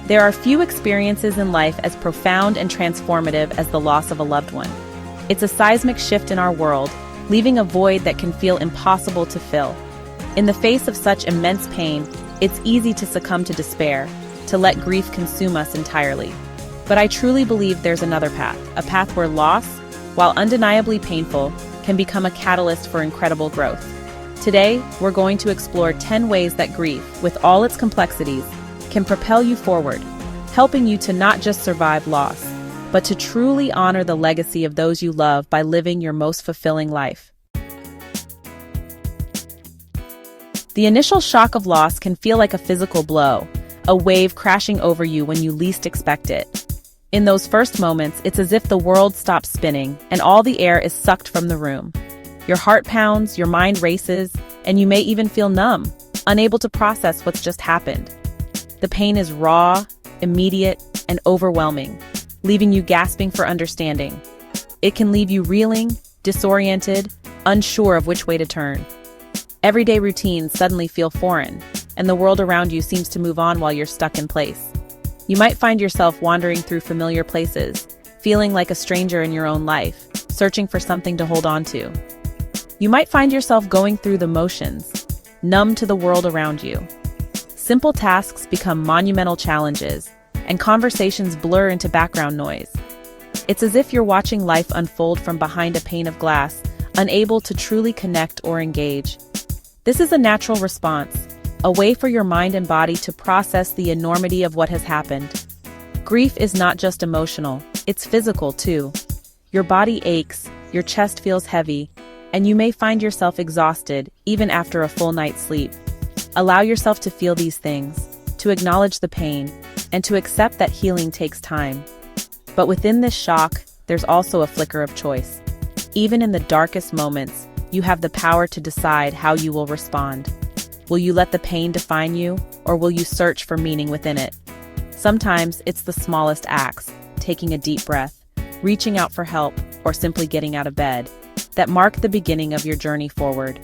There are few experiences in life as profound and transformative as the loss of a loved one. It's a seismic shift in our world, leaving a void that can feel impossible to fill. In the face of such immense pain, it's easy to succumb to despair, to let grief consume us entirely. But I truly believe there's another path, a path where loss, while undeniably painful, can become a catalyst for incredible growth. Today, we're going to explore 10 ways that grief, with all its complexities, can propel you forward, helping you to not just survive loss, but to truly honor the legacy of those you love by living your most fulfilling life. The initial shock of loss can feel like a physical blow, a wave crashing over you when you least expect it. In those first moments, it's as if the world stops spinning and all the air is sucked from the room. Your heart pounds, your mind races, and you may even feel numb, unable to process what's just happened. The pain is raw, immediate, and overwhelming, leaving you gasping for understanding. It can leave you reeling, disoriented, unsure of which way to turn. Everyday routines suddenly feel foreign, and the world around you seems to move on while you're stuck in place. You might find yourself wandering through familiar places, feeling like a stranger in your own life, searching for something to hold on to. You might find yourself going through the motions, numb to the world around you. Simple tasks become monumental challenges, and conversations blur into background noise. It's as if you're watching life unfold from behind a pane of glass, unable to truly connect or engage. This is a natural response, a way for your mind and body to process the enormity of what has happened. Grief is not just emotional, it's physical too. Your body aches, your chest feels heavy, and you may find yourself exhausted even after a full night's sleep. Allow yourself to feel these things, to acknowledge the pain, and to accept that healing takes time. But within this shock, there's also a flicker of choice. Even in the darkest moments, you have the power to decide how you will respond. Will you let the pain define you, or will you search for meaning within it? Sometimes it's the smallest acts, taking a deep breath, reaching out for help, or simply getting out of bed, that mark the beginning of your journey forward.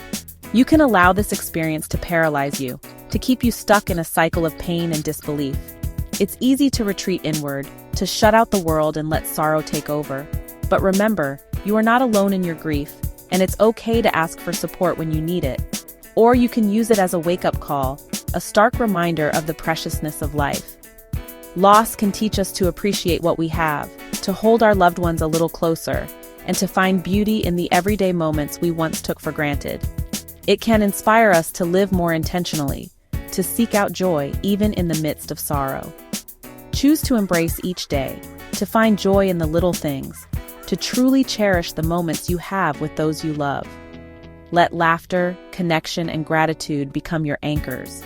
You can allow this experience to paralyze you, to keep you stuck in a cycle of pain and disbelief. It's easy to retreat inward, to shut out the world and let sorrow take over. But remember, you are not alone in your grief, and it's okay to ask for support when you need it. Or you can use it as a wake-up call, a stark reminder of the preciousness of life. Loss can teach us to appreciate what we have, to hold our loved ones a little closer, and to find beauty in the everyday moments we once took for granted. It can inspire us to live more intentionally, to seek out joy even in the midst of sorrow. Choose to embrace each day, to find joy in the little things, to truly cherish the moments you have with those you love. Let laughter, connection, and gratitude become your anchors.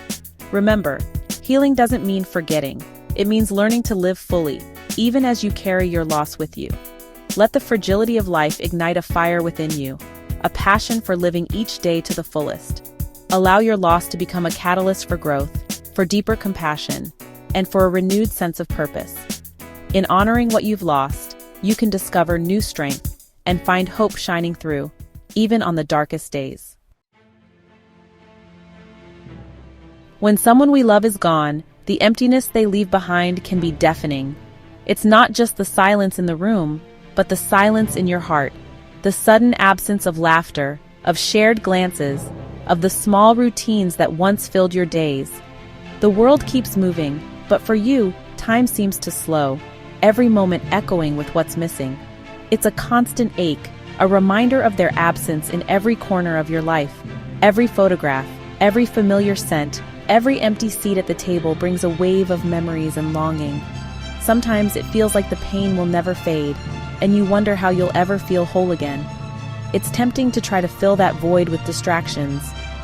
Remember, healing doesn't mean forgetting. It means learning to live fully, even as you carry your loss with you. Let the fragility of life ignite a fire within you, a passion for living each day to the fullest. Allow your loss to become a catalyst for growth, for deeper compassion, and for a renewed sense of purpose. In honoring what you've lost, you can discover new strength and find hope shining through, even on the darkest days. When someone we love is gone, the emptiness they leave behind can be deafening. It's not just the silence in the room, but the silence in your heart, the sudden absence of laughter, of shared glances, of the small routines that once filled your days. The world keeps moving, but for you, time seems to slow, every moment echoing with what's missing. It's a constant ache, a reminder of their absence in every corner of your life. Every photograph, every familiar scent, every empty seat at the table brings a wave of memories and longing. Sometimes it feels like the pain will never fade, and you wonder how you'll ever feel whole again. It's tempting to try to fill that void with distractions,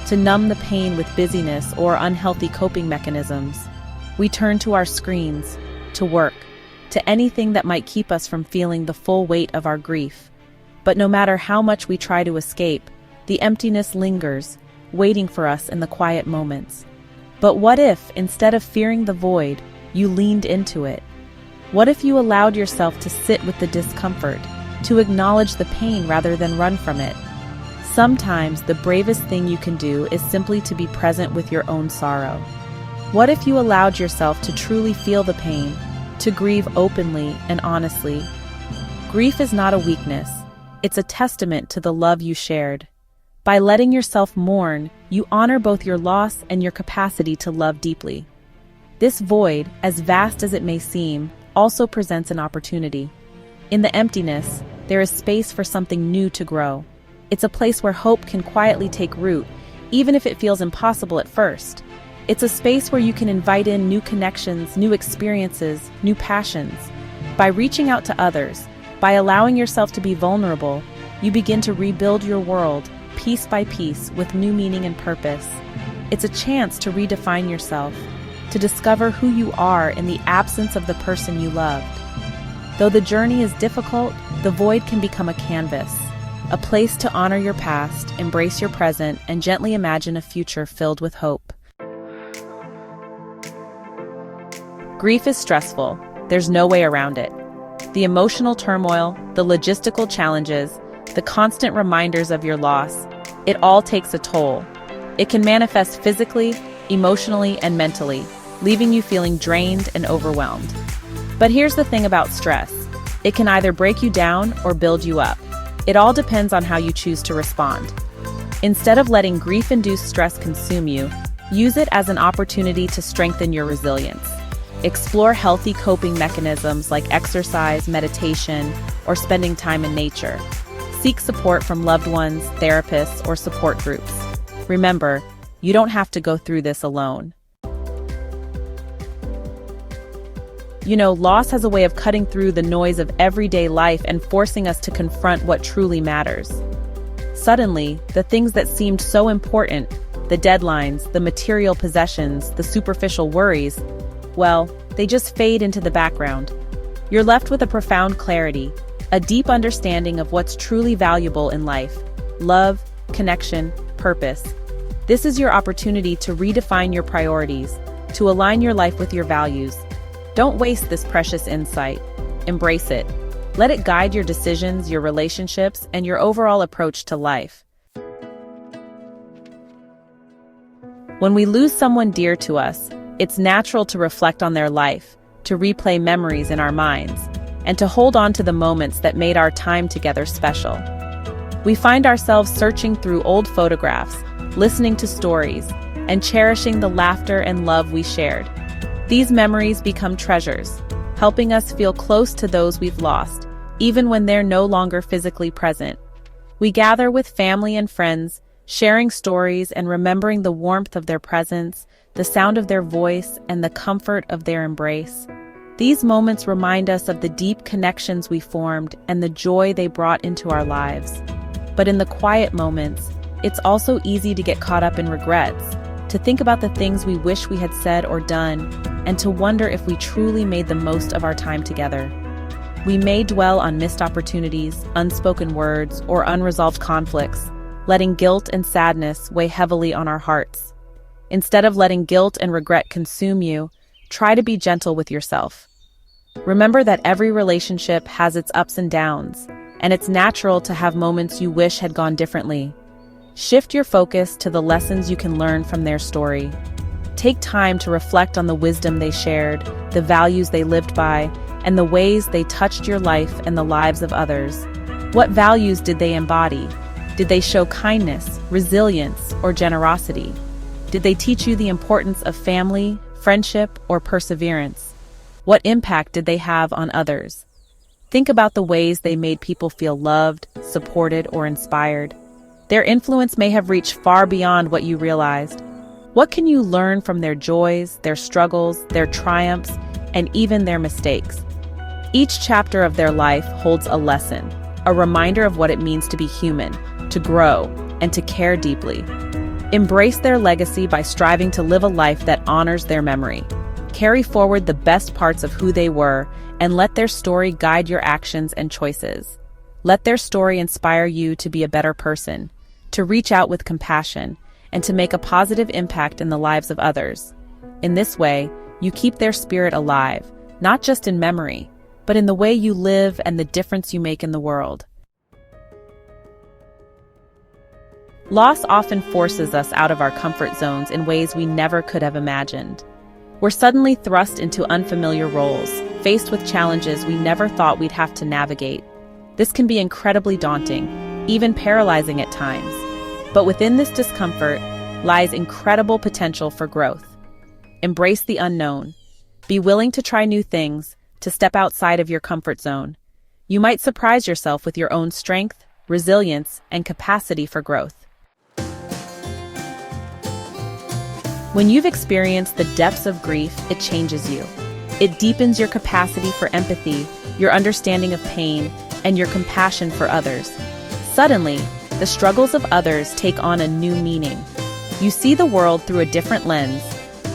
to numb the pain with busyness or unhealthy coping mechanisms. We turn to our screens, to work, to anything that might keep us from feeling the full weight of our grief. But no matter how much we try to escape, the emptiness lingers, waiting for us in the quiet moments. But what if, instead of fearing the void, you leaned into it? What if you allowed yourself to sit with the discomfort, to acknowledge the pain rather than run from it? Sometimes the bravest thing you can do is simply to be present with your own sorrow. What if you allowed yourself to truly feel the pain, to grieve openly and honestly? Grief is not a weakness, it's a testament to the love you shared. By letting yourself mourn, you honor both your loss and your capacity to love deeply. This void, as vast as it may seem, also presents an opportunity. In the emptiness, there is space for something new to grow. It's a place where hope can quietly take root, even if it feels impossible at first. It's a space where you can invite in new connections, new experiences, new passions. By reaching out to others, by allowing yourself to be vulnerable, you begin to rebuild your world, piece by piece, with new meaning and purpose. It's a chance to redefine yourself, to discover who you are in the absence of the person you loved. Though the journey is difficult, the void can become a canvas, a place to honor your past, embrace your present, and gently imagine a future filled with hope. Grief is stressful. There's no way around it. The emotional turmoil, the logistical challenges, the constant reminders of your loss, it all takes a toll. It can manifest physically, emotionally, and mentally, leaving you feeling drained and overwhelmed. But here's the thing about stress. It can either break you down or build you up. It all depends on how you choose to respond. Instead of letting grief-induced stress consume you, use it as an opportunity to strengthen your resilience. Explore healthy coping mechanisms like exercise, meditation, or spending time in nature. Seek support from loved ones, therapists, or support groups. Remember, you don't have to go through this alone. Loss has a way of cutting through the noise of everyday life and forcing us to confront what truly matters. Suddenly, the things that seemed so important, the deadlines, the material possessions, the superficial worries, well, they just fade into the background. You're left with a profound clarity, a deep understanding of what's truly valuable in life: love, connection, purpose. This is your opportunity to redefine your priorities, to align your life with your values. Don't waste this precious insight. Embrace it. Let it guide your decisions, your relationships, and your overall approach to life. When we lose someone dear to us, it's natural to reflect on their life, to replay memories in our minds, and to hold on to the moments that made our time together special. We find ourselves searching through old photographs, listening to stories, and cherishing the laughter and love we shared. These memories become treasures, helping us feel close to those we've lost, even when they're no longer physically present. We gather with family and friends, sharing stories and remembering the warmth of their presence, the sound of their voice, and the comfort of their embrace. These moments remind us of the deep connections we formed and the joy they brought into our lives. But in the quiet moments, it's also easy to get caught up in regrets, to think about the things we wish we had said or done, and to wonder if we truly made the most of our time together. We may dwell on missed opportunities, unspoken words, or unresolved conflicts, letting guilt and sadness weigh heavily on our hearts. Instead of letting guilt and regret consume you, try to be gentle with yourself. Remember that every relationship has its ups and downs, and it's natural to have moments you wish had gone differently. Shift your focus to the lessons you can learn from their story. Take time to reflect on the wisdom they shared, the values they lived by, and the ways they touched your life and the lives of others. What values did they embody? Did they show kindness, resilience, or generosity? Did they teach you the importance of family, friendship, or perseverance? What impact did they have on others? Think about the ways they made people feel loved, supported, or inspired. Their influence may have reached far beyond what you realized. What can you learn from their joys, their struggles, their triumphs, and even their mistakes? Each chapter of their life holds a lesson, a reminder of what it means to be human, to grow, and to care deeply. Embrace their legacy by striving to live a life that honors their memory. Carry forward the best parts of who they were, and let their story guide your actions and choices. Let their story inspire you to be a better person, to reach out with compassion, and to make a positive impact in the lives of others. In this way, you keep their spirit alive, not just in memory, but in the way you live and the difference you make in the world. Loss often forces us out of our comfort zones in ways we never could have imagined. We're suddenly thrust into unfamiliar roles, faced with challenges we never thought we'd have to navigate. This can be incredibly daunting, even paralyzing at times. But within this discomfort lies incredible potential for growth. Embrace the unknown. Be willing to try new things, to step outside of your comfort zone. You might surprise yourself with your own strength, resilience, and capacity for growth. When you've experienced the depths of grief, it changes you. It deepens your capacity for empathy, your understanding of pain, and your compassion for others. Suddenly, the struggles of others take on a new meaning. You see the world through a different lens,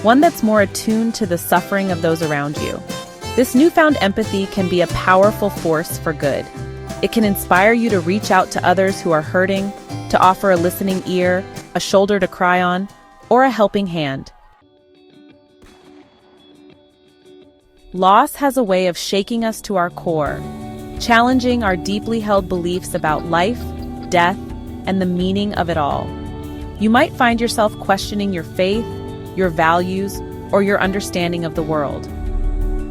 one that's more attuned to the suffering of those around you. This newfound empathy can be a powerful force for good. It can inspire you to reach out to others who are hurting, to offer a listening ear, a shoulder to cry on, or a helping hand. Loss has a way of shaking us to our core, challenging our deeply held beliefs about life, death, and the meaning of it all. You might find yourself questioning your faith, your values, or your understanding of the world.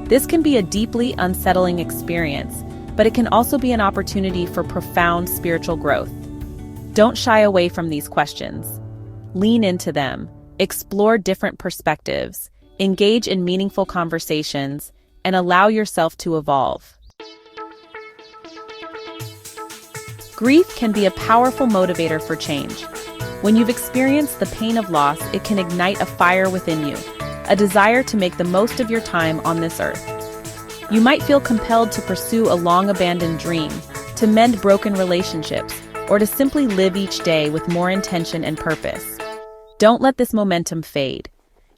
This can be a deeply unsettling experience, but it can also be an opportunity for profound spiritual growth. Don't shy away from these questions. Lean into them, explore different perspectives, engage in meaningful conversations, and allow yourself to evolve. Grief can be a powerful motivator for change. When you've experienced the pain of loss, it can ignite a fire within you, a desire to make the most of your time on this earth. You might feel compelled to pursue a long-abandoned dream, to mend broken relationships, or to simply live each day with more intention and purpose. Don't let this momentum fade.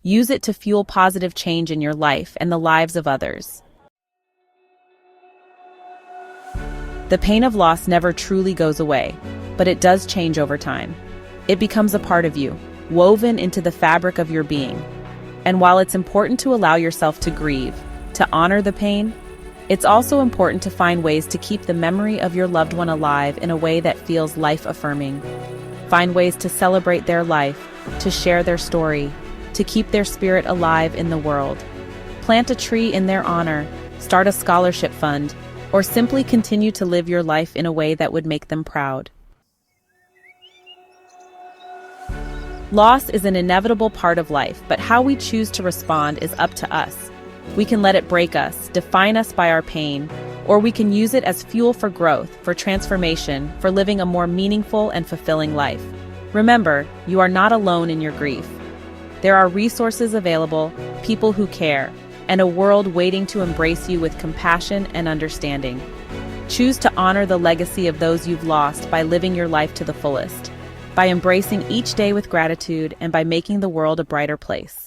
Use it to fuel positive change in your life and the lives of others. The pain of loss never truly goes away, but it does change over time. It becomes a part of you, woven into the fabric of your being. And while it's important to allow yourself to grieve, to honor the pain, it's also important to find ways to keep the memory of your loved one alive in a way that feels life-affirming. Find ways to celebrate their life, to share their story, to keep their spirit alive in the world. Plant a tree in their honor, start a scholarship fund, or simply continue to live your life in a way that would make them proud. Loss is an inevitable part of life, but how we choose to respond is up to us. We can let it break us, define us by our pain, or we can use it as fuel for growth, for transformation, for living a more meaningful and fulfilling life. Remember, you are not alone in your grief. There are resources available, people who care, and a world waiting to embrace you with compassion and understanding. Choose to honor the legacy of those you've lost by living your life to the fullest, by embracing each day with gratitude, and by making the world a brighter place.